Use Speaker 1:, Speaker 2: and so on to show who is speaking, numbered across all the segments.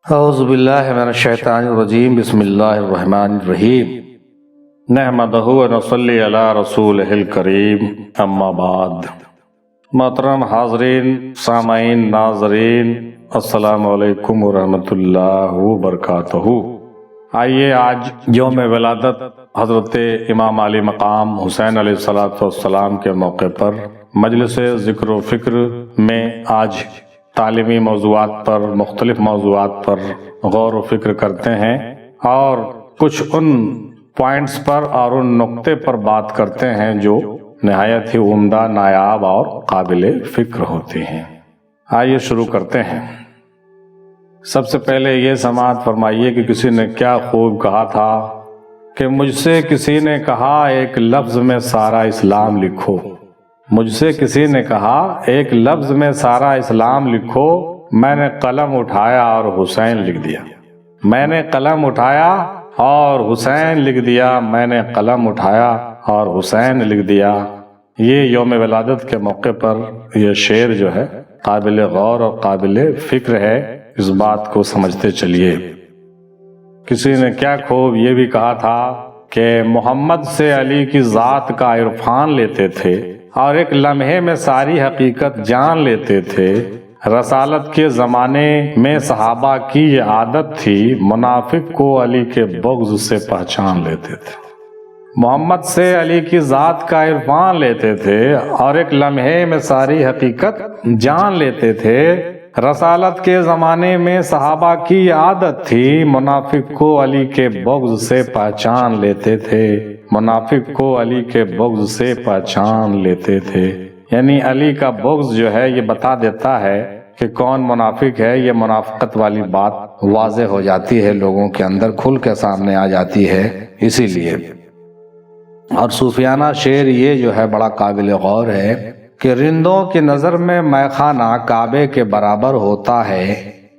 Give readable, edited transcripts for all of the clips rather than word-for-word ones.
Speaker 1: اعوذ باللہ من الشیطان الرجیم بسم اللہ الرحمن الرحیم نحمدہ ونصلی علی رسولہ الکریم اما بعد۔ محترم حاضرین، سامعین، ناظرین، السلام علیکم ورحمۃ اللہ وبرکاتہ۔ آئیے آج یوم ولادت حضرت امام علی مقام حسین علیہ السلام کے موقع پر مجلس ذکر و فکر میں آج تعلیمی موضوعات پر، مختلف موضوعات پر غور و فکر کرتے ہیں اور کچھ ان پوائنٹس پر اور ان نقطے پر بات کرتے ہیں جو نہایت ہی عمدہ، نایاب اور قابل فکر ہوتے ہیں۔ آئیے شروع کرتے ہیں۔ سب سے پہلے یہ سماعت فرمائیے کہ کسی نے کیا خوب کہا تھا کہ مجھ سے کسی نے کہا ایک لفظ میں سارا اسلام لکھو۔ مجھ سے کسی نے کہا ایک لفظ میں سارا اسلام لکھو، میں نے قلم اٹھایا اور حسین لکھ دیا۔ میں نے قلم اٹھایا اور حسین لکھ دیا۔ میں نے قلم اٹھایا اور حسین لکھ دیا۔ یہ یوم ولادت کے موقع پر یہ شعر جو ہے قابل غور اور قابل فکر ہے، اس بات کو سمجھتے چلیے۔ کسی نے کیا خوب یہ بھی کہا تھا کہ محمد سے علی کی ذات کا عرفان لیتے تھے اور ایک لمحے میں ساری حقیقت جان لیتے تھے۔ رسالت کے زمانے میں صحابہ کی یہ عادت تھی، منافق کو علی کے بغض سے پہچان لیتے تھے۔ محمد سے علی کی ذات کا عرفان لیتے تھے اور ایک لمحے میں ساری حقیقت جان لیتے تھے۔ رسالت کے زمانے میں صحابہ کی یہ عادت تھی، منافق کو علی کے بغض سے پہچان لیتے تھے۔ منافق کو علی کے بغض سے پہچان لیتے تھے، یعنی علی کا بغض جو ہے یہ بتا دیتا ہے کہ کون منافق ہے۔ یہ منافقت والی بات واضح ہو جاتی ہے، لوگوں کے اندر کھل کے سامنے آ جاتی ہے، اسی لیے۔ اور صوفیانہ شعر یہ جو ہے بڑا قابل غور ہے کہ رندوں کی نظر میں میخانہ کعبے کے برابر ہوتا ہے،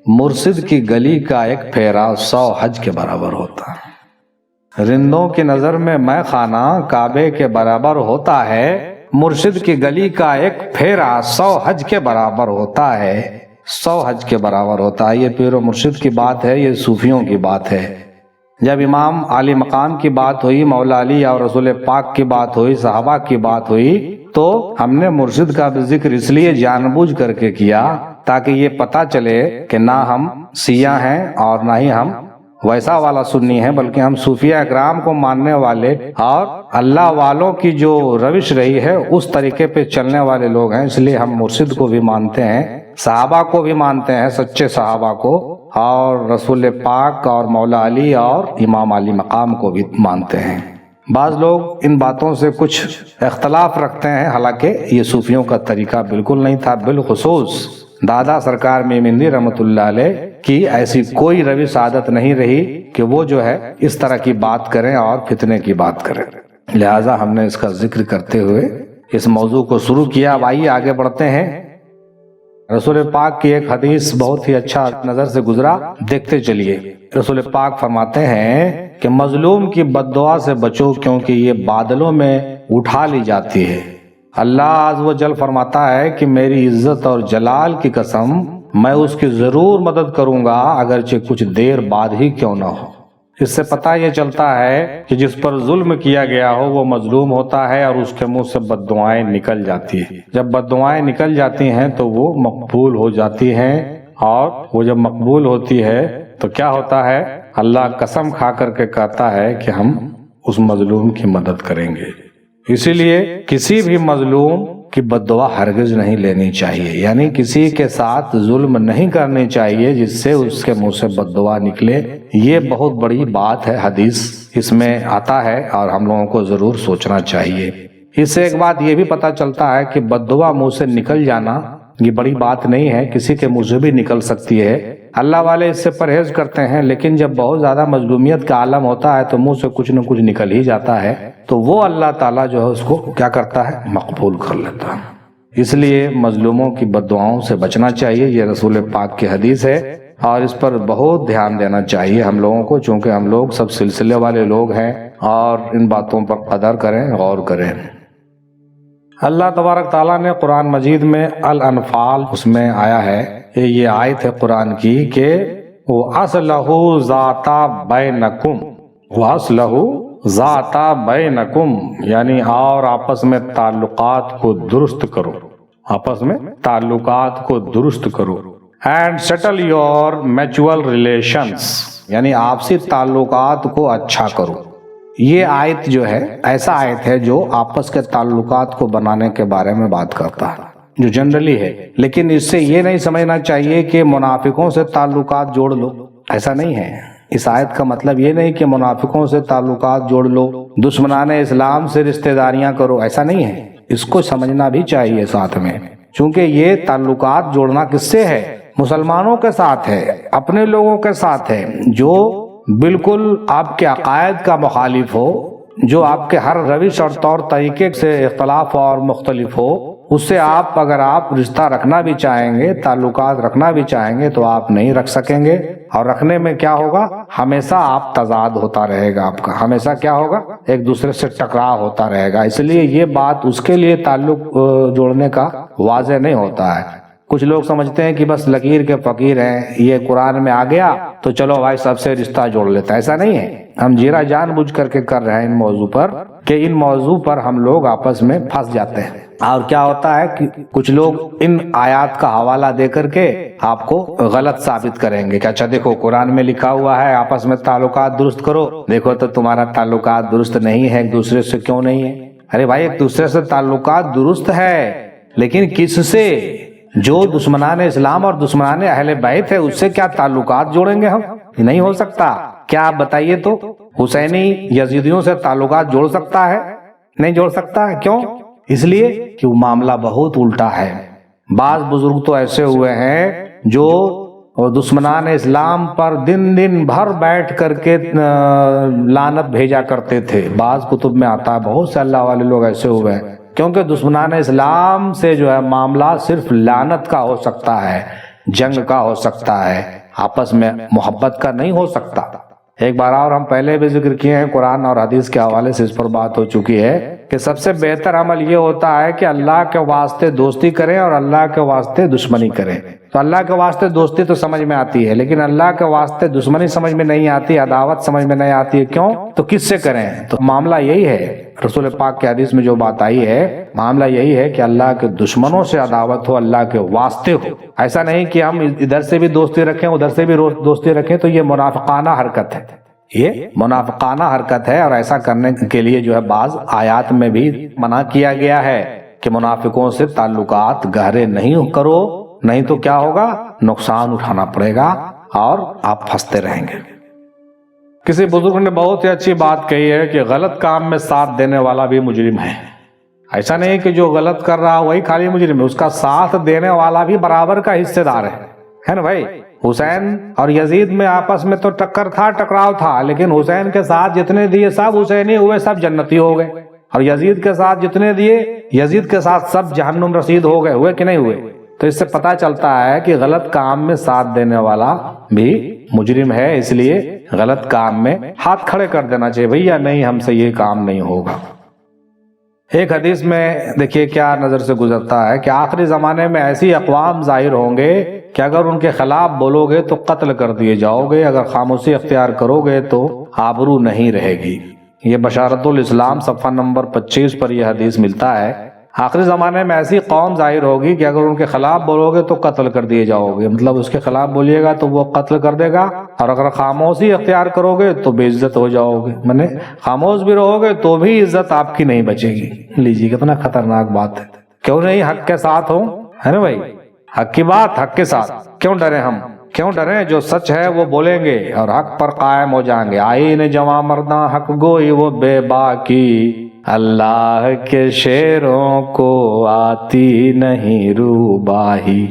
Speaker 1: مرشد کی گلی کا ایک پھیرا 100 حج کے برابر ہوتا ہے۔ رندوں کی نظر میں میخانہ کعبے کے برابر ہوتا ہے، مرشد کی گلی کا ایک پھیرا 100 حج کے برابر ہوتا ہے۔ 100 حج کے برابر ہوتا ہے۔ یہ پیر و مرشد کی بات ہے، یہ صوفیوں کی بات ہے۔ جب امام علی مقام کی بات ہوئی، مولا علی اور رسول پاک کی بات ہوئی، صحابہ کی بات ہوئی، تو ہم نے مرشد کا بھی ذکر اس لیے جان بوجھ کر کے کیا تاکہ یہ پتہ چلے کہ نہ ہم شیعہ ہیں اور نہ ہی ہم ویسا والا سنی ہے، بلکہ ہم صوفیہ اکرام کو ماننے والے اور اللہ والوں کی جو روش رہی ہے اس طریقے پہ چلنے والے لوگ ہیں۔ اس لیے ہم مرشد کو بھی مانتے ہیں، صحابہ کو بھی مانتے ہیں، سچے صحابہ کو، اور رسول پاک اور مولا علی اور امام علی مقام کو بھی مانتے ہیں۔ بعض لوگ ان باتوں سے کچھ اختلاف رکھتے ہیں، حالانکہ یہ صوفیوں کا طریقہ بالکل نہیں تھا۔ بالخصوص دادا سرکار میمندی رحمۃ اللہ علیہ کی ایسی کوئی روش عادت نہیں رہی کہ وہ جو ہے اس طرح کی بات کریں اور فتنے کی بات کریں، لہٰذا ہم نے اس کا ذکر کرتے ہوئے اس موضوع کو شروع کیا۔ اب آئیے آگے بڑھتے ہیں۔ رسول پاک کی ایک حدیث بہت ہی اچھا نظر سے گزرا، دیکھتے چلیے۔ رسول پاک فرماتے ہیں کہ مظلوم کی بد دعا سے بچو، کیونکہ یہ بادلوں میں اٹھا لی جاتی ہے۔ اللہ عز و جل فرماتا ہے کہ میری عزت اور جلال کی قسم، میں اس کی ضرور مدد کروں گا، اگرچہ کچھ دیر بعد ہی کیوں نہ ہو۔ اس سے پتہ یہ چلتا ہے کہ جس پر ظلم کیا گیا ہو وہ مظلوم ہوتا ہے اور اس کے منہ سے بد دعائیں نکل جاتی ہیں۔ جب بد دعائیں نکل جاتی ہیں تو وہ مقبول ہو جاتی ہیں، اور وہ جب مقبول ہوتی ہے تو کیا ہوتا ہے؟ اللہ قسم کھا کر کے کہتا ہے کہ ہم اس مظلوم کی مدد کریں گے۔ اسی لیے کسی بھی مظلوم کی بد دعا ہرگز نہیں لینی چاہیے، یعنی کسی کے ساتھ ظلم نہیں کرنی چاہیے جس سے اس کے منہ سے بد دعا نکلے۔ یہ بہت بڑی بات ہے، حدیث اس میں آتا ہے اور ہم لوگوں کو ضرور سوچنا چاہیے۔ اس سے ایک بات یہ بھی پتہ چلتا ہے کہ بد دعا منہ سے نکل جانا یہ بڑی بات نہیں ہے، کسی کے منہ سے بھی نکل سکتی ہے۔ اللہ والے اس سے پرہیز کرتے ہیں، لیکن جب بہت زیادہ مظلومیت کا عالم ہوتا ہے تو منہ سے کچھ نہ کچھ نکل ہی جاتا ہے، تو وہ اللہ تعالیٰ جو ہے اس کو کیا کرتا ہے؟ مقبول کر لیتا ہے۔ اس لیے مظلوموں کی بد دعاؤں سے بچنا چاہیے، یہ رسول پاک کی حدیث ہے، اور اس پر بہت دھیان دینا چاہیے ہم لوگوں کو، چونکہ ہم لوگ سب سلسلے والے لوگ ہیں، اور ان باتوں پر قدر کریں، غور کریں۔ اللہ تبارک تعالیٰ نے قرآن مجید میں الانفال اس میں آیا ہے، یہ آیت ہے قرآن کی کہ وَأَصْلَحُوا ذَاتَ بَيْنَكُمْ، وَأَصْلَحُوا ذَاتَ بَيْنَكُمْ یعنی اور آپس میں تعلقات کو درست کرو، آپس میں تعلقات کو درست کرو. And settle your mutual relations یعنی آپسی تعلقات کو اچھا کرو. یہ آیت جو ہے ایسا آیت ہے جو آپس کے تعلقات کو بنانے کے بارے میں بات کرتا ہے، جو جنرلی ہے. لیکن اس سے یہ نہیں سمجھنا چاہیے کہ منافقوں سے تعلقات جوڑ لو، ایسا نہیں ہے. اس آیت کا مطلب یہ نہیں کہ منافقوں سے تعلقات جوڑ لو، دشمنان اسلام سے رشتہ داریاں کرو، ایسا نہیں ہے. اس کو سمجھنا بھی چاہیے ساتھ میں، چونکہ یہ تعلقات جوڑنا کس سے ہے؟ مسلمانوں کے ساتھ ہے، اپنے لوگوں کے ساتھ ہے جو بالکل آپ کے عقائد کا مخالف ہو، جو آپ کے ہر روش اور طور طریقے سے اختلاف اور مختلف ہو. اس سے اگر آپ رشتہ رکھنا بھی چاہیں گے، تعلقات رکھنا بھی چاہیں گے تو آپ نہیں رکھ سکیں گے. اور رکھنے میں کیا ہوگا؟ ہمیشہ آپ تضاد ہوتا رہے گا، آپ کا ہمیشہ کیا ہوگا؟ ایک دوسرے سے ٹکراؤ ہوتا رہے گا. اس لیے یہ بات اس کے لیے تعلق جوڑنے کا واضح نہیں ہوتا ہے. کچھ لوگ سمجھتے ہیں کہ بس لکیر کے فقیر ہیں، یہ قرآن میں آ گیا تو چلو بھائی سب سے رشتہ جوڑ لیتا ہے. ایسا نہیں ہے. ہم جیرا جان بوجھ کر کے کر رہے ہیں ان موضوع پر کہ ان موضوع پر ہم لوگ آپس میں پھنس جاتے ہیں. اور کیا ہوتا ہے کہ کچھ لوگ ان آیات کا حوالہ دے کر کے آپ کو غلط ثابت کریں گے کہ اچھا دیکھو قرآن میں لکھا ہوا ہے آپس میں تعلقات درست کرو، دیکھو تو تمہارا تعلقات درست نہیں ہے، ایک دوسرے سے کیوں نہیں ہے؟ ارے بھائی ایک دوسرے سے تعلقات درست ہے، لیکن کس سے؟ جو دشمنان اسلام اور دشمنان اہل بیت ہے اس سے کیا تعلقات جوڑیں گے ہم؟ نہیں ہو سکتا. کیا آپ بتائیے تو حسینی یزیدیوں سے تعلقات جوڑ سکتا ہے؟ نہیں جوڑ سکتا ہے. کیوں؟ اس لیے کہ وہ معاملہ بہت الٹا ہے. بعض بزرگ تو ایسے ہوئے ہیں جو دشمنان اسلام پر دن بھر بیٹھ کر کے لعنت بھیجا کرتے تھے. بعض کتب میں آتا ہے بہت سے اللہ والے لوگ ایسے ہوئے ہیں، کیونکہ دشمنان اسلام سے جو ہے معاملہ صرف لعنت کا ہو سکتا ہے، جنگ کا ہو سکتا ہے، آپس میں محبت کا نہیں ہو سکتا. ایک بار اور ہم پہلے بھی ذکر کیے ہیں، قرآن اور حدیث کے حوالے سے اس پر بات ہو چکی ہے کہ سب سے بہتر عمل یہ ہوتا ہے کہ اللہ کے واسطے دوستی کریں اور اللہ کے واسطے دشمنی کریں. تو اللہ کے واسطے دوستی تو سمجھ میں آتی ہے، لیکن اللہ کے واسطے دشمنی سمجھ میں نہیں آتی، عداوت سمجھ میں نہیں آتی ہے. کیوں؟ تو کس سے کریں؟ تو معاملہ یہی ہے، رسول پاک کے حدیث میں جو بات آئی ہے معاملہ یہی ہے کہ اللہ کے دشمنوں سے عداوت ہو، اللہ کے واسطے ہو. ایسا نہیں کہ ہم ادھر سے بھی دوستی رکھیں ادھر سے بھی دوستی رکھیں، تو یہ منافقانہ حرکت ہے، یہ منافقانہ حرکت ہے. اور ایسا کرنے کے لیے جو ہے بعض آیات میں بھی منع کیا گیا ہے کہ منافقوں سے تعلقات گہرے نہیں کرو، نہیں تو کیا ہوگا؟ نقصان اٹھانا پڑے گا اور آپ پھنستے رہیں گے. کسی بزرگ نے بہت ہی اچھی بات کہی ہے کہ غلط کام میں ساتھ دینے والا بھی مجرم ہے. ایسا نہیں کہ جو غلط کر رہا وہی خالی مجرم ہے، اس کا ساتھ دینے والا بھی برابر کا حصے دار ہے نا بھائی. حسین اور یزید میں آپس میں تو ٹکراؤ تھا، لیکن حسین کے ساتھ جتنے دیے سب حسینی ہوئے، سب جنتی ہو گئے. اور یزید کے ساتھ جتنے دیے یزید کے ساتھ سب جہنم رسید ہو گئے، ہوئے کہ نہیں ہوئے؟ تو اس سے پتہ چلتا ہے کہ غلط کام میں ساتھ دینے والا بھی مجرم ہے. اس لیے غلط کام میں ہاتھ کھڑے کر دینا چاہیے، بھیا نہیں ہم سے یہ کام نہیں ہوگا. ایک حدیث میں دیکھیے کیا نظر سے گزرتا ہے کہ آخری زمانے میں ایسی اقوام ظاہر ہوں گے کہ اگر ان کے خلاف بولو گے تو قتل کر دیے جاؤ گے، اگر خاموشی اختیار کرو گے تو آبرو نہیں رہے گی. یہ بشارت الاسلام صفحہ نمبر 25 پر یہ حدیث ملتا ہے. آخری زمانے میں ایسی قوم ظاہر ہوگی کہ اگر ان کے خلاف بولو گے تو قتل کر دیے جاؤ گے، مطلب اس کے خلاف بولیے گا تو وہ قتل کر دے گا، اور اگر خاموشی اختیار کرو گے تو بے عزت ہو جاؤ گے، منے خاموش بھی رہو گے تو بھی عزت آپ کی نہیں بچے گی. لیجیے کتنا خطرناک بات ہے. کیوں نہیں حق کے ساتھ ہو، ہے نا بھائی؟ حق کی بات حق کے ساتھ. کیوں ڈریں ہم؟ کیوں ڈریں؟ جو سچ ہے وہ بولیں گے اور حق پر قائم ہو جائیں گے. آئین جواں مرداں حق گوئی وہ بے باکی، اللہ کے شیروں کو آتی نہیں روباہی.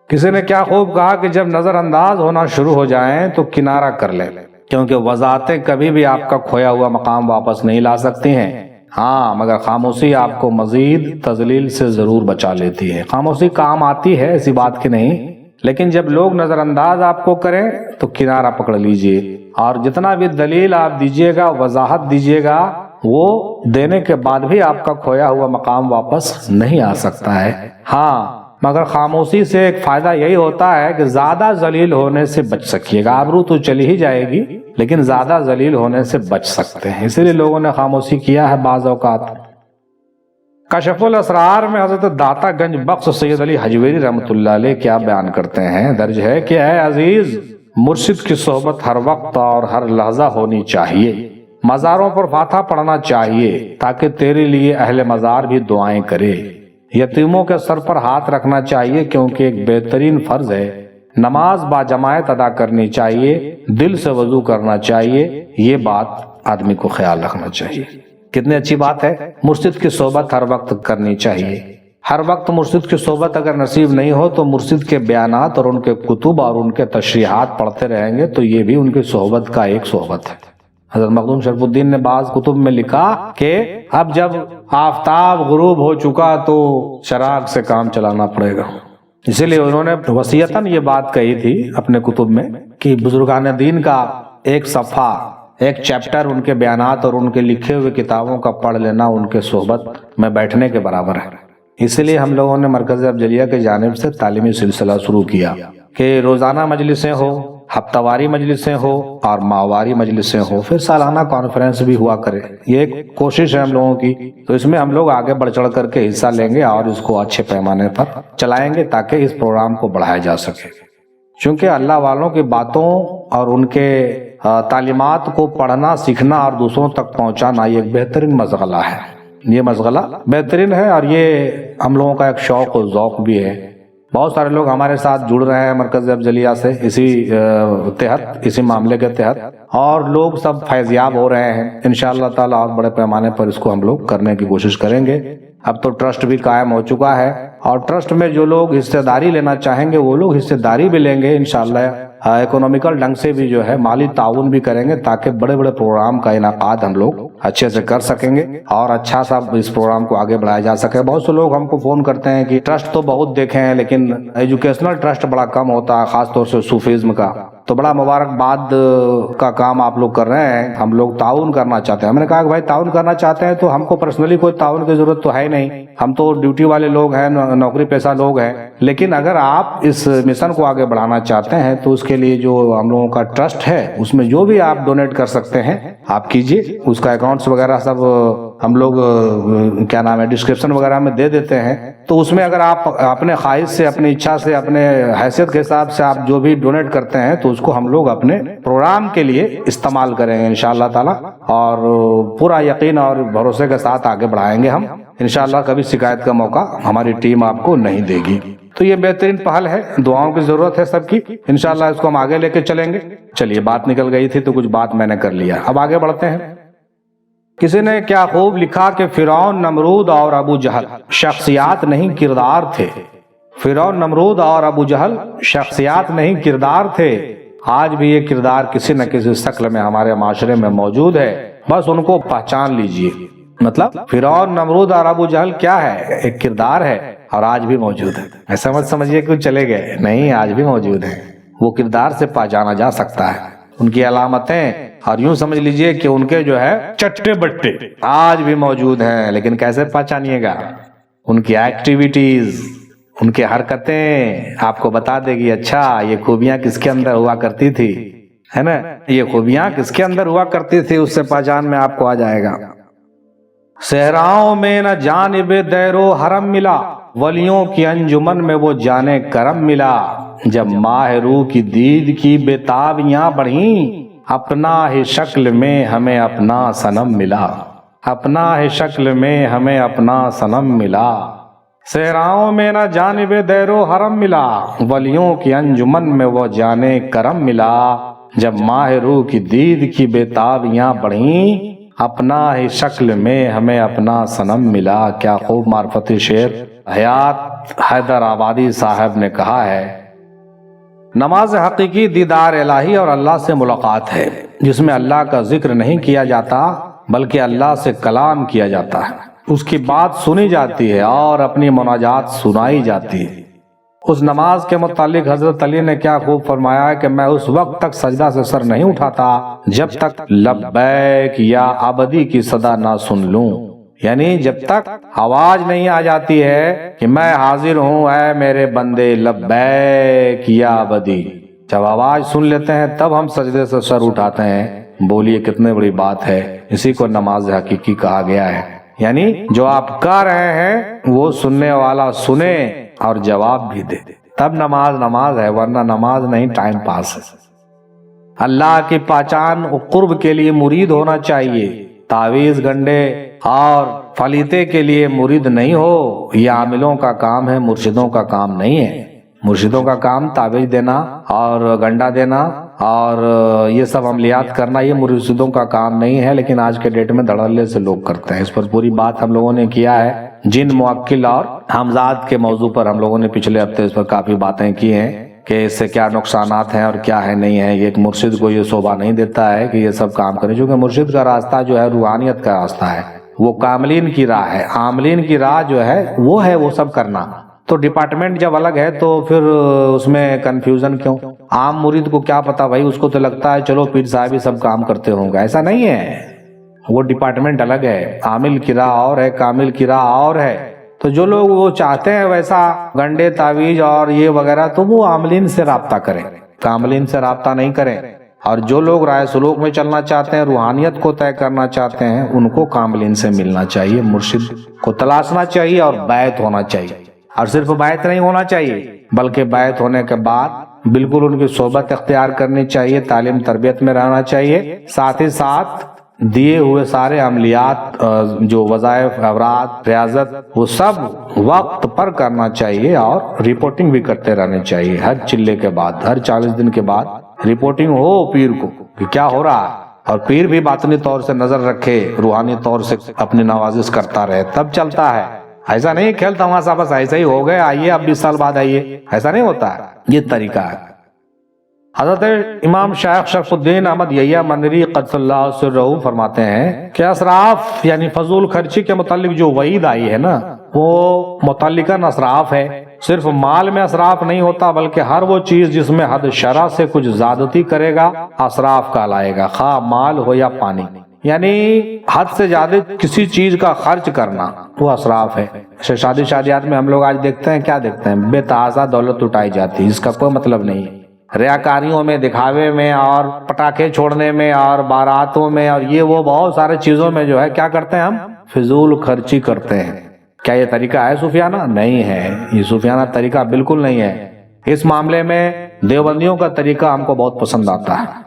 Speaker 1: کسی نے کیا خوب کہا کہ جب نظر انداز ہونا شروع ہو جائیں تو کنارہ کر لیں، کیونکہ وضاحتیں کبھی بھی آپ کا کھویا ہوا مقام واپس نہیں لا سکتی ہیں. ہاں مگر خاموشی آپ کو مزید تذلیل سے ضرور بچا لیتی ہے. خاموشی کام آتی ہے، ایسی بات کی نہیں، لیکن جب لوگ نظر انداز آپ کو کریں تو کنارہ پکڑ لیجئے، اور جتنا بھی دلیل آپ دیجئے گا، وضاحت دیجئے گا، وہ دینے کے بعد بھی آپ کا کھویا ہوا مقام واپس نہیں آ سکتا ہے. ہاں مگر خاموشی سے ایک فائدہ یہی ہوتا ہے کہ زیادہ ذلیل ہونے سے بچ سکیے گا. آبرو تو چلی ہی جائے گی لیکن زیادہ ذلیل ہونے سے بچ سکتے ہیں، اسی لیے لوگوں نے خاموشی کیا ہے بعض اوقات. کشف الاسرار میں حضرت داتا گنج بخش سید علی حجویری رحمۃ اللہ علیہ کیا بیان کرتے ہیں، درج ہے کہ اے عزیز، مرشد کی صحبت ہر وقت اور ہر لحظہ ہونی چاہیے. مزاروں پر فاتحہ پڑھنا چاہیے تاکہ تیرے لیے اہل مزار بھی دعائیں کرے. یتیموں کے سر پر ہاتھ رکھنا چاہیے کیونکہ ایک بہترین فرض ہے. نماز باجماعت ادا کرنی چاہیے، دل سے وضو کرنا چاہیے. یہ بات آدمی کو خیال رکھنا چاہیے. کتنی اچھی بات ہے. مرشد کی صحبت ہر وقت کرنی چاہیے. ہر وقت مرشد کی صحبت اگر نصیب نہیں ہو تو مرشد کے بیانات اور ان کے کتب اور ان کے تشریحات پڑھتے رہیں گے تو یہ بھی ان کی صحبت کا ایک صحبت ہے. حضرت مخدوم شرف الدین نے بعض کتب میں لکھا کہ اب جب آفتاب غروب ہو چکا تو چراغ سے کام چلانا پڑے گا. اسی لیے انہوں نے وصیتاً یہ بات کہی تھی اپنے کتب میں کہ بزرگان دین کا ایک صفحہ، ایک چیپٹر ان کے بیانات اور ان کے لکھے ہوئے کتابوں کا پڑھ لینا ان کے صحبت میں بیٹھنے کے برابر ہے. اسی لیے ہم لوگوں نے مرکز افضلیہ کی جانب سے تعلیمی سلسلہ شروع کیا کہ روزانہ مجلسیں ہو، ہفتہ واری مجلسیں ہو اور ماہواری مجلسیں ہو، پھر سالانہ کانفرنس بھی ہوا کرے. یہ ایک کوشش ہے ہم لوگوں کی، تو اس میں ہم لوگ آگے بڑھ چڑھ کر کے حصہ لیں گے اور اس کو اچھے پیمانے پر چلائیں گے تاکہ اس پروگرام کو بڑھایا جا سکے. چونکہ اللہ والوں کی باتوں اور ان کے تعلیمات کو پڑھنا، سیکھنا اور دوسروں تک پہنچانا یہ ایک بہترین مشغلہ ہے. یہ مشغلہ بہترین ہے اور یہ ہم لوگوں کا ایک شوق و ذوق بھی ہے. بہت سارے لوگ ہمارے ساتھ جڑ رہے ہیں مرکز افضلیہ سے اسی تحت، اسی معاملے کے تحت، اور لوگ سب فیضیاب ہو رہے ہیں. انشاءاللہ تعالیٰ اور بڑے پیمانے پر اس کو ہم لوگ کرنے کی کوشش کریں گے. اب تو ٹرسٹ بھی قائم ہو چکا ہے اور ٹرسٹ میں جو لوگ حصہ داری لینا چاہیں گے وہ لوگ حصہ داری بھی لیں گے انشاءاللہ. اکنومیکل ڈھنگ سے بھی جو ہے مالی تعاون بھی کریں گے تاکہ بڑے بڑے پروگرام کا انعقاد ہم لوگ اچھے سے کر سکیں گے اور اچھا سا اس پروگرام کو آگے بڑھایا جا سکے. بہت سے لوگ ہم کو فون کرتے ہیں کہ ٹرسٹ تو بہت دیکھے ہیں لیکن ایجوکیشنل ٹرسٹ بڑا کم ہوتا ہے، خاص طور سے صوفیزم کا. تو بڑا مبارکباد کا کام آپ لوگ کر رہے ہیں، ہم لوگ تعاون کرنا چاہتے ہیں. ہم نے کہا کہ بھائی تعاون کرنا چاہتے ہیں تو ہم کو پرسنلی کوئی تعاون کی ضرورت تو ہے نہیں، ہم تو ڈیوٹی والے لوگ ہیں، نوکری پیشہ لوگ ہیں. لیکن اگر آپ اس مشن کو آگے بڑھانا چاہتے ہیں تو اس کے لیے جو ہم لوگوں کا ٹرسٹ ہے اس میں جو بھی آپ ڈونیٹ کر سکتے ہیں آپ کیجئے. اس کا اکاؤنٹس وغیرہ سب ہم لوگ کیا نام ہے ڈسکرپشن وغیرہ میں دے دیتے ہیں. تو اس میں اگر آپ اپنے خواہش سے، اپنی اچھا سے، اپنے حیثیت کے حساب سے آپ جو بھی ڈونیٹ کرتے ہیں تو اس کو ہم لوگ اپنے پروگرام کے لیے استعمال کریں گے انشاءاللہ تعالی، اور پورا یقین اور بھروسے کے ساتھ آگے بڑھائیں گے ہم انشاءاللہ. کبھی شکایت کا موقع ہماری ٹیم آپ کو نہیں دے گی. تو یہ بہترین پہل ہے، دعاؤں کی ضرورت ہے سب کی. انشاءاللہ اس کو ہم آگے لے کے چلیں گے. چلیے، بات نکل گئی تھی تو کچھ بات میں نے کر لیا، اب آگے بڑھتے ہیں. کسی نے کیا خوب لکھا کہ فرعون، نمرود اور ابو جہل شخصیات نہیں کردار تھے. فرعون، نمرود اور ابو جہل شخصیات نہیں کردار تھے. آج بھی یہ کردار کسی نہ کسی شکل میں ہمارے معاشرے میں موجود ہے، بس ان کو پہچان لیجئے. مطلب فرعون، نمرود اور ابو جہل کیا ہے؟ ایک کردار ہے اور آج بھی موجود ہے. ایسا مت سمجھیے کہ چلے گئے، نہیں، آج بھی موجود ہے. وہ کردار سے پہچانا جا سکتا ہے. ان کی علامتیں، اور یوں سمجھ لیجئے کہ ان کے جو ہے چٹے بٹے آج بھی موجود ہیں. لیکن کیسے پہچانیے گا؟ ان کی ایکٹیویٹیز، ان کی حرکتیں آپ کو بتا دے گی اچھا یہ خوبیاں کس کے اندر ہوا کرتی تھی، ہے نا، یہ خوبیاں کس کے اندر ہوا کرتی تھی، اس سے پہچان میں آپ کو آ جائے گا. صحراؤں میں نہ جانب دیر و حرم ملا، ولیوں کی انجمن میں وہ جانے کرم ملا. جب ماہ روح کی دید کی بےتابیاں بڑھیں، اپنا ہی شکل میں ہمیں اپنا صنم ملا. اپنا ہی شکل میں ہمیں اپنا صنم ملا. صحراؤں میں نہ جانب دیر و حرم ملا، ولیوں کی انجمن میں وہ جانے کرم ملا. جب ماہ روح کی دید کی بےتابیاں بڑھیں، اپنا ہی شکل میں ہمیں اپنا صنم ملا. کیا خوب معرفتی شعر حیات حیدر آبادی صاحب نے کہا ہے. نماز حقیقی دیدار الہی اور اللہ سے ملاقات ہے، جس میں اللہ کا ذکر نہیں کیا جاتا بلکہ اللہ سے کلام کیا جاتا ہے. اس کی بات سنی جاتی ہے اور اپنی مناجات سنائی جاتی ہے. اس نماز کے متعلق حضرت علی نے کیا خوب فرمایا ہے کہ میں اس وقت تک سجدہ سے سر نہیں اٹھاتا جب تک لبیک یا عبدی کی صدا نہ سن لوں. یعنی جب تک آواز نہیں آ جاتی ہے کہ میں حاضر ہوں اے میرے بندے لبیک یا عبدی، جب آواز سن لیتے ہیں تب ہم سجدے سے سر اٹھاتے ہیں. بولیے کتنے بڑی بات ہے. اسی کو نماز حقیقی کہا گیا ہے. یعنی جو آپ کہہ رہے ہیں وہ سننے والا سنے اور جواب بھی دے، تب نماز نماز ہے، ورنہ نماز نہیں، ٹائم پاس ہے. اللہ کی پہچان قرب کے لیے مرید ہونا چاہیے، تعویذ گنڈے اور فلیتے کے لیے مرید نہیں ہو. یہ عاملوں کا کام ہے، مرشدوں کا کام نہیں ہے. مرشدوں کا کام تعویذ دینا اور گنڈا دینا اور یہ سب عملیات کرنا، یہ مرشدوں کا کام نہیں ہے. لیکن آج کے ڈیٹ میں دھڑلے سے لوگ کرتے ہیں. اس پر پوری بات ہم لوگوں نے کیا ہے. جن موکل اور ہمزاد کے موضوع پر ہم لوگوں نے پچھلے ہفتے اس پر کافی باتیں کی ہیں کہ اس سے کیا نقصانات ہیں اور کیا ہے نہیں ہے. ایک مرشد کو یہ شعبہ نہیں دیتا ہے کہ یہ سب کام کرے، چونکہ مرشد کا راستہ جو ہے روحانیت کا راستہ ہے، وہ کاملین کی راہ ہے. عاملین کی راہ جو ہے وہ سب کرنا. تو ڈپارٹمنٹ جب الگ ہے تو پھر اس میں کنفیوژن کیوں؟ عام مرید کو کیا پتا بھائی، اس کو تو لگتا ہے چلو پیر صاحب ہی سب کام کرتے ہوں گے. ایسا نہیں ہے، وہ ڈپارٹمنٹ الگ ہے. عامل کی راہ اور ہے، کامل کی راہ اور ہے. تو جو لوگ وہ چاہتے ہیں ویسا گنڈے تعویذ اور یہ وغیرہ، تو وہ عاملین سے رابطہ کریں، کاملین سے رابطہ نہیں کریں. اور جو لوگ رائے سلوک میں چلنا چاہتے ہیں، روحانیت کو طے کرنا چاہتے ہیں، ان کو کاملین سے ملنا چاہیے، مرشد کو تلاشنا چاہیے اور بیعت ہونا چاہیے. اور صرف بیعت نہیں ہونا چاہیے بلکہ بیعت ہونے کے بعد بالکل ان کی صحبت اختیار کرنی چاہیے، تعلیم تربیت میں رہنا چاہیے. ساتھ ہی ساتھ دیے ہوئے سارے عملیات، جو وظائف، اوراد، ریاضت، وہ سب وقت پر کرنا چاہیے اور رپورٹنگ بھی کرتے رہنے چاہیے. ہر چلے کے بعد، ہر 40 دن کے بعد رپورٹنگ ہو پیر کو کہ کیا ہو رہا ہے. اور پیر بھی باطنی طور سے نظر رکھے، روحانی طور سے اپنی نوازش کرتا رہے، تب چلتا ہے. ایسا نہیں کھیل تماشا بس ایسا ہی ہو گئے، آئیے اب 20 سال بعد آئیے، ایسا نہیں ہوتا ہے. یہ طریقہ ہے. حضرت امام شیخ شرف الدین احمد یحییٰ منری قدس اللہ سرہ فرماتے ہیں کہ اسراف یعنی فضول خرچی کے متعلق جو وعید آئی ہے نا، وہ متعلقاً اسراف ہے. صرف مال میں اسراف نہیں ہوتا بلکہ ہر وہ چیز جس میں حد شرع سے کچھ زیادتی کرے گا اسراف کہلائے گا، خواہ مال ہو یا پانی. یعنی حد سے زیادہ کسی چیز کا خرچ کرنا وہ اسراف ہے. شادیات میں ہم لوگ آج دیکھتے ہیں، کیا دیکھتے ہیں؟ بے تحاشا دولت اٹھائی جاتی ہے، اس کا کوئی مطلب نہیں ہے. ریاکاریوں میں، دکھاوے میں اور پٹاخے چھوڑنے میں اور باراتوں میں اور یہ وہ بہت سارے چیزوں میں جو ہے کیا کرتے ہیں؟ ہم فضول خرچی کرتے ہیں. کیا یہ طریقہ ہے صوفیانہ؟ نہیں ہے، یہ صوفیانہ طریقہ بالکل نہیں ہے. اس معاملے میں دیوبندیوں کا طریقہ ہم کو بہت پسند آتا ہے.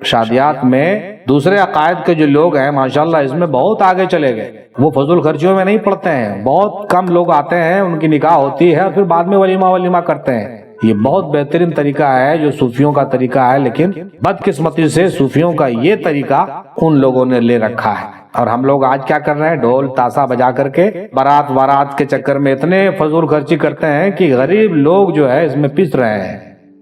Speaker 1: شادیات میں دوسرے عقائد کے جو لوگ ہیں ماشاءاللہ اس میں بہت آگے چلے گئے. وہ فضول خرچیوں میں نہیں پڑتے ہیں. بہت کم لوگ آتے ہیں، ان کی نکاح ہوتی ہے اور پھر بعد میں ولیمہ کرتے ہیں. یہ بہت بہترین طریقہ ہے جو صوفیوں کا طریقہ ہے. لیکن بدقسمتی سے صوفیوں کا یہ طریقہ ان لوگوں نے لے رکھا ہے. اور ہم لوگ آج کیا کر رہے ہیں؟ ڈھول تاسا بجا کر کے بارات وارات کے چکر میں اتنے فضول خرچی کرتے ہیں کہ غریب لوگ جو ہے اس میں پس رہے ہیں.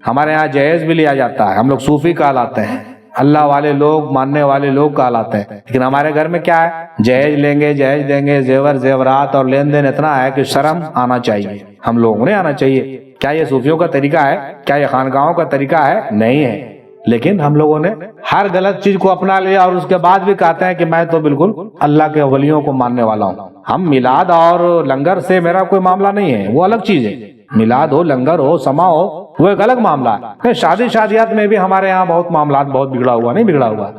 Speaker 1: ہمارے ہاں جہیز بھی لیا جاتا ہے، ہم لوگ صوفی کہلاتے ہیں، اللہ والے لوگ، ماننے والے لوگ کہلاتے ہیں. لیکن ہمارے گھر میں کیا ہے؟ جہیز لیں گے، جہیز دیں گے، زیور زیورات اور لین دین اتنا ہے کہ شرم آنا چاہیے. ہم لوگوں نے آنا چاہیے. کیا یہ صوفیوں کا طریقہ ہے؟ کیا یہ خانقاہوں کا طریقہ ہے؟ نہیں ہے. لیکن ہم لوگوں نے ہر غلط چیز کو اپنا لیا اور اس کے بعد بھی کہتے ہیں کہ میں تو بالکل اللہ کے ولیوں کو ماننے والا ہوں. ہم میلاد اور لنگر سے میرا کوئی معاملہ نہیں ہے، وہ الگ چیز ہے. میلاد ہو، لنگر ہو، سما ہو، وہ ایک الگ معاملہ ہے. شادیات میں بھی ہمارے یہاں بہت معاملات بہت بگڑا ہوا، نہیں بگڑا ہوا.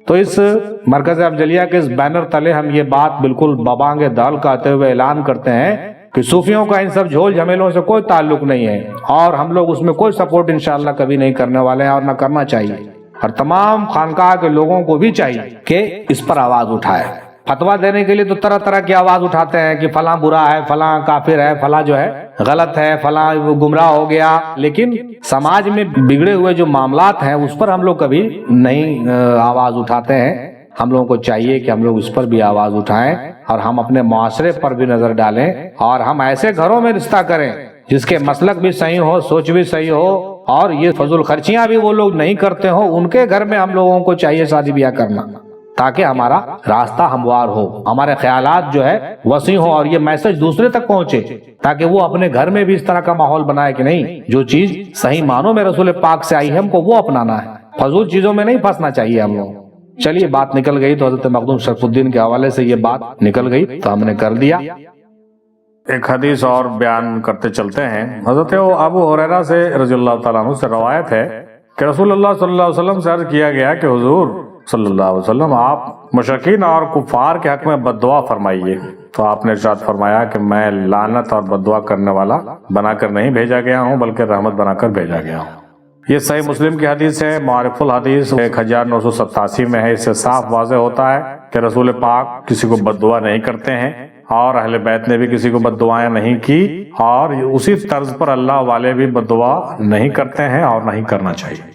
Speaker 1: تو اس مرکز افضلیہ کے اس بینر تلے ہم یہ بات بالکل ببانگ دال کہتے ہوئے اعلان کرتے ہیں کہ صوفیوں کا ان سب جھول جھمیلوں سے کوئی تعلق نہیں ہے اور ہم لوگ اس میں کوئی سپورٹ انشاءاللہ کبھی نہیں کرنے والے ہیں اور نہ کرنا چاہیے. اور تمام خانقاہ کے لوگوں کو بھی چاہیے کہ اس پر آواز اٹھائے. فتویٰ دینے کے لیے تو طرح طرح کی آواز اٹھاتے ہیں کہ فلاں برا ہے، فلاں کافر ہے، فلاں جو ہے غلط ہے، فلاں گمراہ ہو گیا. لیکن سماج میں بگڑے ہوئے جو معاملات ہیں اس پر ہم لوگ کبھی نہیں آواز اٹھاتے ہیں. ہم لوگوں کو چاہیے کہ ہم لوگ اس پر بھی آواز اٹھائیں اور ہم اپنے معاشرے پر بھی نظر ڈالیں اور ہم ایسے گھروں میں رشتہ کریں جس کے مسلک بھی صحیح ہو، سوچ بھی صحیح ہو اور یہ فضول خرچیاں بھی وہ لوگ نہیں کرتے ہوں. ان کے گھر میں ہم لوگوں کو چاہیے شادی بیاہ کرنا تاکہ ہمارا راستہ ہموار ہو، ہمارے خیالات جو ہے وسیع ہو اور یہ میسج دوسرے تک پہنچے تاکہ وہ اپنے گھر میں بھی اس طرح کا ماحول بنائے کہ نہیں، جو چیز صحیح معنوں میں رسول پاک سے آئی ہے ہم کو وہ اپنانا ہے. فضول چیزوں میں نہیں پھنسنا چاہیے ہم لوگ. چلیے بات نکل گئی تو حضرت مخدوم شرف الدین کے حوالے سے یہ بات نکل گئی تو ہم نے کر دیا۔ ایک حدیث اور بیان کرتے چلتے ہیں۔ حضرت ابو ہریرہ سے رضی اللہ تعالیٰ عنہ سے روایت ہے کہ رسول اللہ صلی اللہ علیہ وسلم سے عرض کیا گیا کہ حضور صلی اللہ علیہ وسلم آپ مشرکین اور کفار کے حق میں بد دعا فرمائیے، تو آپ نے ارشاد فرمایا کہ میں لعنت اور بد دعا کرنے والا بنا کر نہیں بھیجا گیا ہوں بلکہ رحمت بنا کر بھیجا گیا ہوں۔ یہ صحیح مسلم کی حدیث ہے، معارف الحدیث 1987 میں ہے۔ اس سے صاف واضح ہوتا ہے کہ رسول پاک کسی کو بد دعا نہیں کرتے ہیں اور اہل بیت نے بھی کسی کو بد دعائیں نہیں کی، اور اسی طرز پر اللہ والے بھی بد دعا نہیں کرتے ہیں اور نہیں کرنا چاہیے۔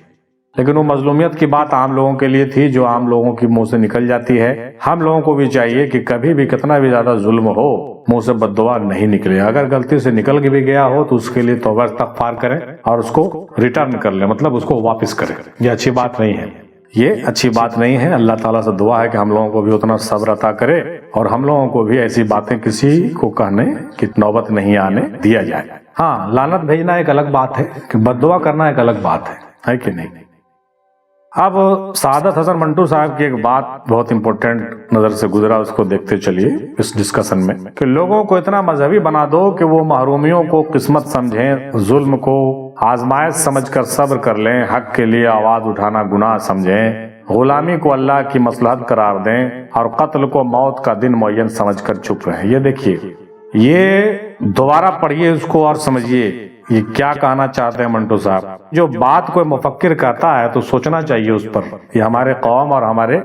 Speaker 1: لیکن وہ مظلومیت کی بات عام لوگوں کے لیے تھی جو عام لوگوں کی منہ سے نکل جاتی ہے۔ ہم لوگوں کو بھی چاہیے کہ کبھی بھی کتنا بھی زیادہ ظلم ہو منہ سے بد دعا نہیں نکلے، اگر غلطی سے نکل کے بھی گیا ہو تو اس کے لیے توبہ استغفار کریں اور اس کو ریٹرن کر لیں، مطلب اس کو واپس کریں۔ یہ اچھی بات نہیں ہے، یہ اچھی بات نہیں ہے۔ اللہ تعالیٰ سے دعا ہے کہ ہم لوگوں کو بھی اتنا صبر عطا کرے اور ہم لوگوں کو بھی ایسی باتیں کسی کو کہنے کی نوبت نہیں آنے دیا جائے۔ ہاں، لعنت بھیجنا ایک الگ بات ہے کہ بد دعا کرنا ایک الگ بات ہے کہ نہیں؟ اب سعادت حسن منٹو صاحب کی ایک بات بہت امپورٹنٹ نظر سے گزرا، اس کو دیکھتے چلیے اس ڈسکشن میں، کہ لوگوں کو اتنا مذہبی بنا دو کہ وہ محرومیوں کو قسمت سمجھیں، ظلم کو آزمائش سمجھ کر صبر کر لیں، حق کے لیے آواز اٹھانا گناہ سمجھیں، غلامی کو اللہ کی مصلحت قرار دیں اور قتل کو موت کا دن معین سمجھ کر چپ رہیں۔ یہ دیکھیے، یہ دوبارہ پڑھیے اس کو اور سمجھیے یہ کیا کہنا چاہتے ہیں منٹو صاحب۔ جو بات کوئی مفکر کہتا ہے تو سوچنا چاہیے اس پر، یہ ہمارے قوم اور ہمارے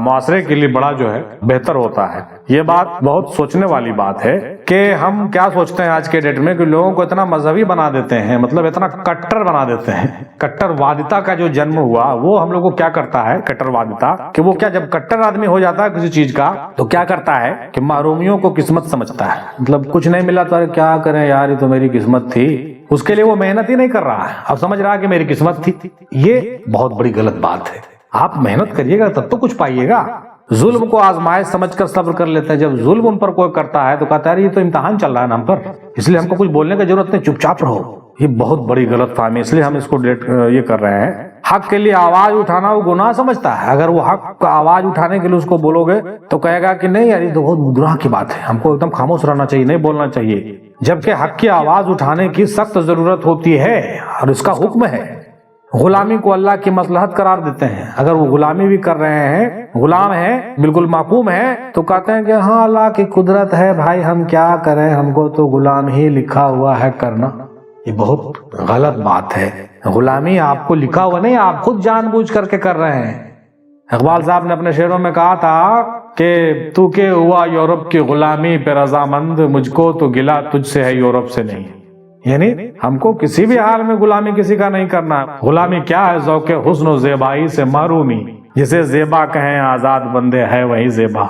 Speaker 1: معاشرے کے لیے بڑا جو ہے بہتر ہوتا ہے۔ یہ بات بہت سوچنے والی بات ہے کہ ہم کیا سوچتے ہیں آج کے ڈیٹ میں کہ لوگوں کو اتنا مذہبی بنا دیتے ہیں، مطلب اتنا کٹر بنا دیتے ہیں۔ کٹر وادتا کا جو جنم ہوا وہ ہم لوگ کو کیا کرتا ہے، کٹر وادتا، کہ وہ کیا جب کٹر آدمی ہو جاتا ہے کسی چیز کا تو کیا کرتا ہے کہ محرومیوں کو قسمت سمجھتا ہے، مطلب کچھ نہیں ملا تو کیا کریں یار، یہ تو میری قسمت تھی، اس کے لیے وہ محنت ہی نہیں کر رہا ہے، اب سمجھ رہا ہے کہ میری قسمت تھی۔ یہ بہت بڑی غلط بات ہے۔ آپ محنت کریے گا تب تو کچھ پائیے گا۔ ظلم کو آزمائش سمجھ کر صبر کر لیتے ہیں، جب ظلم ان پر کوئی کرتا ہے تو کہتا ہے یہ تو امتحان چل رہا ہے نا ہم پر، اس لیے ہم کو کچھ بولنے کی ضرورت نہیں، چپ چاپ رہو۔ یہ بہت بڑی غلط فہمی، اس لیے ہم اس کو یہ کر رہے ہیں۔ حق کے لیے آواز اٹھانا وہ گناہ سمجھتا ہے، اگر وہ حق کا آواز اٹھانے کے لیے اس کو بولو گے تو کہے گا کہ نہیں یار یہ تو بہت گناہ کی بات ہے، ہم کو ایک دم خاموش رہنا چاہیے، نہیں بولنا چاہیے، جبکہ حق کی آواز اٹھانے کی سخت ضرورت ہوتی ہے اور اس کا حکم ہے۔ غلامی کو اللہ کی مصلحت قرار دیتے ہیں، اگر وہ غلامی بھی کر رہے ہیں، غلام ہیں، بالکل محکوم ہیں، تو کہتے ہیں کہ ہاں اللہ کی قدرت ہے بھائی، ہم کیا کریں، ہم کو تو غلام ہی لکھا ہوا ہے کرنا۔ یہ بہت غلط بات ہے۔ غلامی آپ کو لکھا ہوا نہیں، آپ خود جان بوجھ کر کے کر رہے ہیں۔ اقبال صاحب نے اپنے شعروں میں کہا تھا کہ تو کہ ہوا یورپ کی غلامی پہ رضامند، مجھ کو تو گلہ تجھ سے ہے یورپ سے نہیں۔ یعنی ہم کو کسی بھی حال میں غلامی کسی کا نہیں کرنا۔ غلامی کیا ہے؟ ذوق حسن و زیبائی سے محرومی، جسے زیبا کہیں آزاد بندے ہے وہی زیبا۔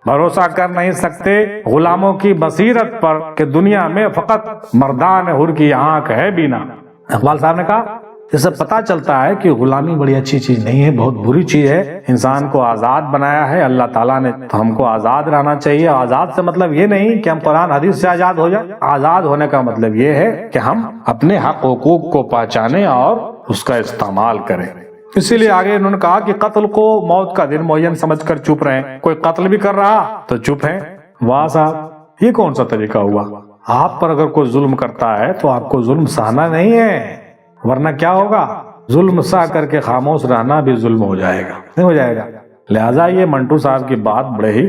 Speaker 1: بھروسہ کر نہیں سکتے غلاموں کی بصیرت پر کہ دنیا میں فقط مردان حر کی آنکھ ہے بینا۔ اقبال صاحب نے کہا اس سے پتا چلتا ہے کہ غلامی بڑی اچھی چیز نہیں ہے، بہت بری چیز ہے۔ انسان کو آزاد بنایا ہے اللہ تعالیٰ نے، تو ہم کو آزاد رہنا چاہیے۔ آزاد سے مطلب یہ نہیں کہ ہم قرآن حدیث سے آزاد ہو جائیں، آزاد ہونے کا مطلب یہ ہے کہ ہم اپنے حق حقوق کو پہچانیں اور اس کا استعمال کریں۔ اسی لیے آگے انہوں نے کہا کہ قتل کو موت کا دن معین سمجھ کر چپ رہیں۔ کوئی قتل بھی کر رہا تو چپ ہیں۔ واہ صاحب، یہ کون سا طریقہ ہوا؟ آپ پر اگر کوئی ظلم کرتا ہے تو آپ کو ظلم سہنا نہیں ہے، ورنہ کیا ہوگا؟ ظلم سہ کر کے خاموش رہنا بھی ظلم ہو جائے گا، نہیں ہو جائے گا؟ لہٰذا یہ منٹو صاحب کی بات بڑے ہی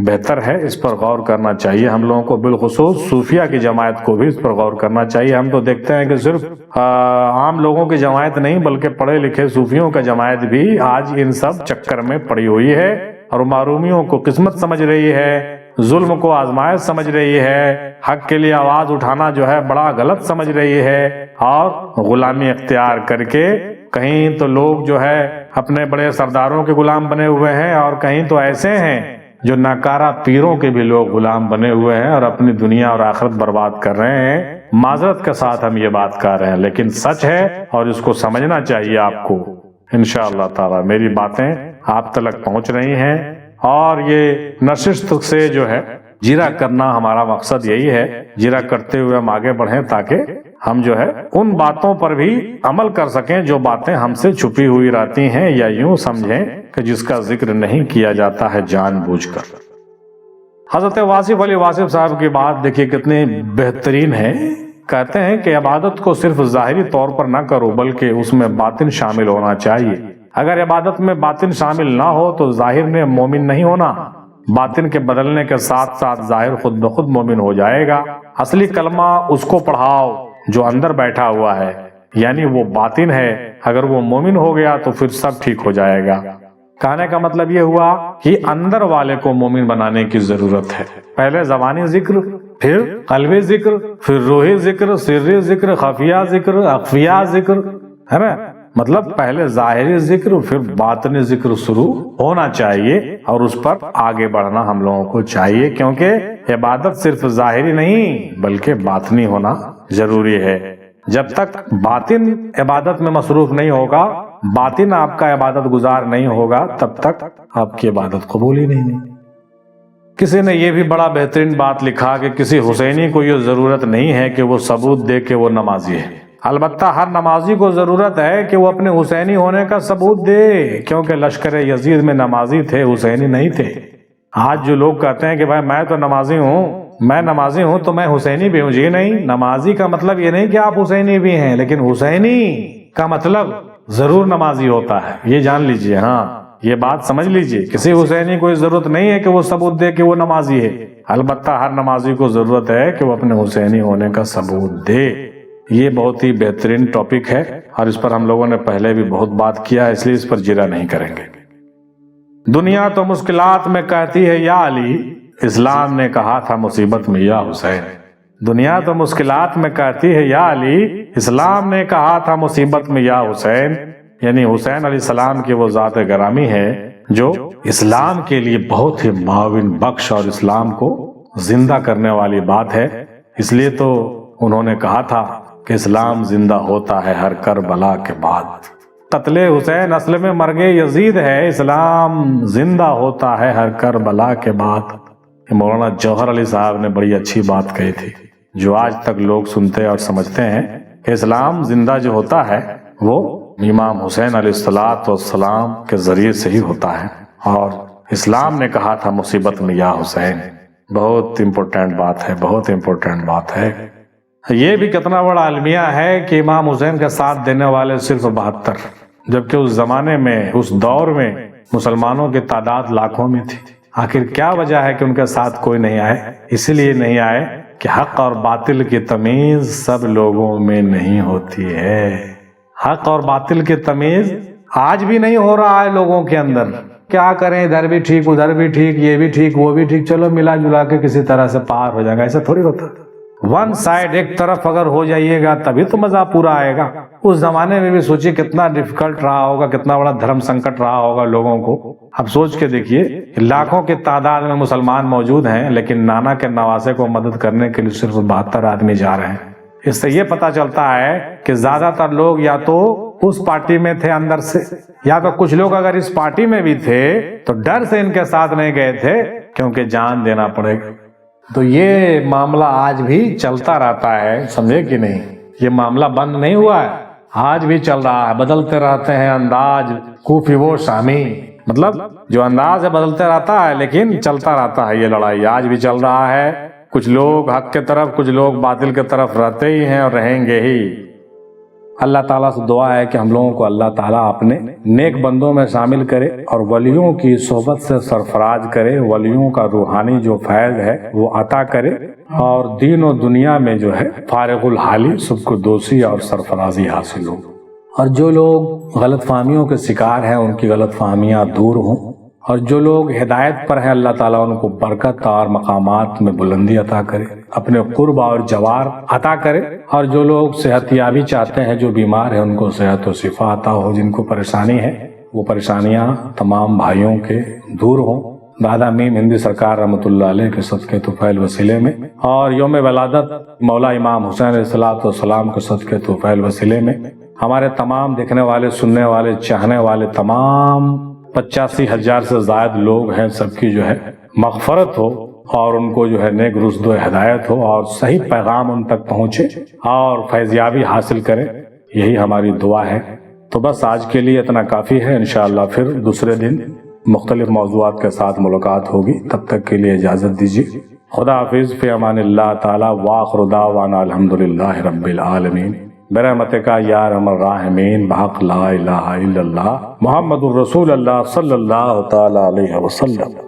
Speaker 1: بہتر ہے، اس پر غور کرنا چاہیے ہم لوگوں کو، بالخصوص صوفیہ کی جماعت کو بھی اس پر غور کرنا چاہیے۔ ہم تو دیکھتے ہیں کہ صرف عام لوگوں کی جماعت نہیں بلکہ پڑھے لکھے صوفیوں کا جماعت بھی آج ان سب چکر میں پڑی ہوئی ہے اور محرومیوں کو قسمت سمجھ رہی ہے، ظلم کو آزمائش سمجھ رہی ہے، حق کے لیے آواز اٹھانا جو ہے بڑا غلط سمجھ رہی ہے، اور غلامی اختیار کر کے کہیں تو لوگ جو ہے اپنے بڑے سرداروں کے غلام بنے ہوئے ہیں، اور کہیں تو ایسے ہیں جو ناکارہ پیروں کے بھی لوگ غلام بنے ہوئے ہیں اور اپنی دنیا اور آخرت برباد کر رہے ہیں۔ معذرت کے ساتھ ہم یہ بات کر رہے ہیں، لیکن سچ ہے اور اس کو سمجھنا چاہیے آپ کو۔ انشاءاللہ تعالی میری باتیں آپ تک پہنچ رہی ہیں، اور یہ نشست سے جو ہے جیرا کرنا ہمارا مقصد یہی ہے، جیرا کرتے ہوئے ہم آگے بڑھیں تاکہ ہم جو ہے ان باتوں پر بھی عمل کر سکیں جو باتیں ہم سے چھپی ہوئی رہتی ہیں، یا یوں سمجھیں کہ جس کا ذکر نہیں کیا جاتا ہے جان بوجھ کر۔ حضرت واصف علی واصف صاحب کی بات دیکھیے کتنی بہترین ہے۔ کہتے ہیں کہ عبادت کو صرف ظاہری طور پر نہ کرو بلکہ اس میں باطن شامل ہونا چاہیے۔ اگر عبادت میں باطن شامل نہ ہو تو ظاہر نے مومن نہیں ہونا، باطن کے بدلنے کے ساتھ ساتھ ظاہر خود بخود مومن ہو جائے گا۔ اصلی کلمہ اس کو پڑھاؤ جو اندر بیٹھا ہوا ہے، یعنی وہ باطن ہے۔ اگر وہ مومن ہو گیا تو پھر سب ٹھیک ہو جائے گا۔ کہنے کا مطلب یہ ہوا کہ اندر والے کو مومن بنانے کی ضرورت ہے۔ پہلے زبانی ذکر، پھر قلبی ذکر، پھر روحی ذکر، سری ذکر، خفیہ ذکر، اخفیہ ذکر، ہے نا؟ مطلب پہلے ظاہری ذکر پھر باطنی ذکر شروع ہونا چاہیے، اور اس پر آگے بڑھنا ہم لوگوں کو چاہیے، کیونکہ عبادت صرف ظاہری نہیں بلکہ باطنی ہونا ضروری ہے۔ جب تک باطن عبادت میں مصروف نہیں ہوگا، باطن آپ کا عبادت گزار نہیں ہوگا، تب تک آپ کی عبادت قبول ہی نہیں۔ کسی نے یہ بھی بڑا بہترین بات لکھا کہ کسی حسینی کو یہ ضرورت نہیں ہے کہ وہ ثبوت دے کہ وہ نمازی ہے، البتہ ہر نمازی کو ضرورت ہے کہ وہ اپنے حسینی ہونے کا ثبوت دے، کیونکہ لشکر یزید میں نمازی تھے، حسینی نہیں تھے۔ آج جو لوگ کہتے ہیں کہ بھائی میں تو نمازی ہوں تو میں حسینی بھی ہوں، جی نہیں، نمازی کا مطلب یہ نہیں کہ آپ حسینی بھی ہیں، لیکن حسینی کا مطلب ضرور نمازی ہوتا ہے، یہ جان لیجئے۔ ہاں، یہ بات سمجھ لیجئے، کسی حسینی کو ضرورت نہیں ہے کہ وہ ثبوت دے کہ وہ نمازی ہے، البتہ ہر نمازی کو ضرورت ہے کہ وہ اپنے حسینی ہونے کا ثبوت دے۔ یہ بہت ہی بہترین ٹاپک ہے، اور اس پر ہم لوگوں نے پہلے بھی بہت بات کیا ہے، اس لیے اس پر جرا نہیں کریں گے۔ دنیا تو مشکلات میں کہتی ہے یا علی، اسلام نے کہا تھا مصیبت میں یا حسین۔ دنیا تو مشکلات میں کہتی ہے یا علی، اسلام نے کہا تھا مصیبت میں یا حسین، یعنی حسین علیہ السلام کی وہ ذات گرامی ہے جو اسلام کے لیے بہت ہی معاون بخش اور اسلام کو زندہ کرنے والی بات ہے۔ اس لیے تو انہوں نے کہا تھا کہ اسلام زندہ ہوتا ہے ہر کربلا کے بعد۔ قتل حسین اصل میں مرگ یزید ہے، اسلام زندہ ہوتا ہے ہر کربلا کے بعد۔ مولانا جوہر علی صاحب نے بڑی اچھی بات کہی تھی، جو آج تک لوگ سنتے اور سمجھتے ہیں کہ اسلام زندہ جو ہوتا ہے وہ امام حسین علیہ السلام کے ذریعے سے ہی ہوتا ہے، اور اسلام نے کہا تھا مصیبت میں یا حسین۔ بہت امپورٹنٹ بات ہے، بہت امپورٹنٹ بات ہے۔ یہ بھی کتنا بڑا المیہ ہے کہ امام حسین کا ساتھ دینے والے صرف 72، جبکہ اس زمانے میں، اس دور میں مسلمانوں کی تعداد لاکھوں میں تھی۔ آخر کیا وجہ ہے کہ ان کے ساتھ کوئی نہیں آئے؟ اس لیے نہیں آئے کہ حق اور باطل کی تمیز سب لوگوں میں نہیں ہوتی ہے۔ حق اور باطل کی تمیز آج بھی نہیں ہو رہا ہے لوگوں کے اندر۔ کیا کریں، ادھر بھی ٹھیک، ادھر بھی ٹھیک، یہ بھی ٹھیک، وہ بھی ٹھیک، چلو ملا جلا کے کسی طرح سے پار ہو جائے گا، ایسا تھوڑی ہوتا۔ ون سائڈ، ایک طرف اگر ہو جائیے گا تبھی تو مزہ پورا آئے گا۔ اس زمانے میں بھی سوچیے کتنا ڈیفیکلٹ رہا ہوگا، کتنا بڑا دھرم سنکٹ رہا ہوگا لوگوں کو۔ اب سوچ کے دیکھیے، لاکھوں کی تعداد میں مسلمان موجود ہیں، لیکن نانا کے نواسے کو مدد کرنے کے لیے صرف 72 آدمی جا رہے ہیں۔ اس سے یہ پتا چلتا ہے کہ زیادہ تر لوگ یا تو اس پارٹی میں تھے اندر سے، یا تو کچھ لوگ اگر اس پارٹی میں بھی تھے تو ڈر سے ان کے ساتھ نہیں گئے تھے، کیونکہ جان دینا پڑے گا۔ تو یہ معاملہ آج بھی چلتا رہتا ہے، سمجھے کہ نہیں؟ یہ معاملہ بند نہیں ہوا ہے، آج بھی چل رہا ہے، بدلتے رہتے ہیں انداز، کوفی و شامی، مطلب جو انداز ہے بدلتے رہتا ہے، لیکن چلتا رہتا ہے۔ یہ لڑائی آج بھی چل رہا ہے، کچھ لوگ حق کے طرف، کچھ لوگ باطل کے طرف رہتے ہی ہیں اور رہیں گے ہی۔ اللہ تعالیٰ سے دعا ہے کہ ہم لوگوں کو اللہ تعالیٰ اپنے نیک بندوں میں شامل کرے اور ولیوں کی صحبت سے سرفراز کرے، ولیوں کا روحانی جو فیض ہے وہ عطا کرے، اور دین و دنیا میں جو ہے فارغ الحالی سب کو دوسی اور سرفرازی حاصل ہو، اور جو لوگ غلط فہمیوں کے شکار ہیں ان کی غلط فہمیاں دور ہوں، اور جو لوگ ہدایت پر ہیں اللہ تعالیٰ ان کو برکت اور مقامات میں بلندی عطا کرے، اپنے قرب اور جوار عطا کرے، اور جو لوگ صحت یابی چاہتے ہیں، جو بیمار ہیں ان کو صحت و شفا عطا ہو، جن کو پریشانی ہے وہ پریشانیاں تمام بھائیوں کے دور ہوں۔ دادا میم ہندی سرکار رحمۃ اللہ علیہ کے صدقے طفیل وسیلے میں، اور یوم ولادت مولا امام حسین علیہ السلام کے صدقے طفیل وسیلے میں ہمارے تمام دیکھنے والے، سننے والے، چاہنے والے تمام 85,000 سے زائد لوگ ہیں، سب کی جو ہے مغفرت ہو، اور ان کو جو ہے نیک رشد و ہدایت ہو، اور صحیح پیغام ان تک پہنچے اور فیضیابی حاصل کرے، یہی ہماری دعا ہے۔ تو بس آج کے لیے اتنا کافی ہے، انشاءاللہ پھر دوسرے دن مختلف موضوعات کے ساتھ ملاقات ہوگی، تب تک کے لیے اجازت دیجیے۔ خدا حافظ، فی امان اللہ تعالی، وآخر دعوانا الحمدللہ رب العالمین، برحمتک یا ارحم الراحمین، بحق لا الہ الا اللہ محمد الرسول اللہ صلی اللہ تعالی علیہ وسلم۔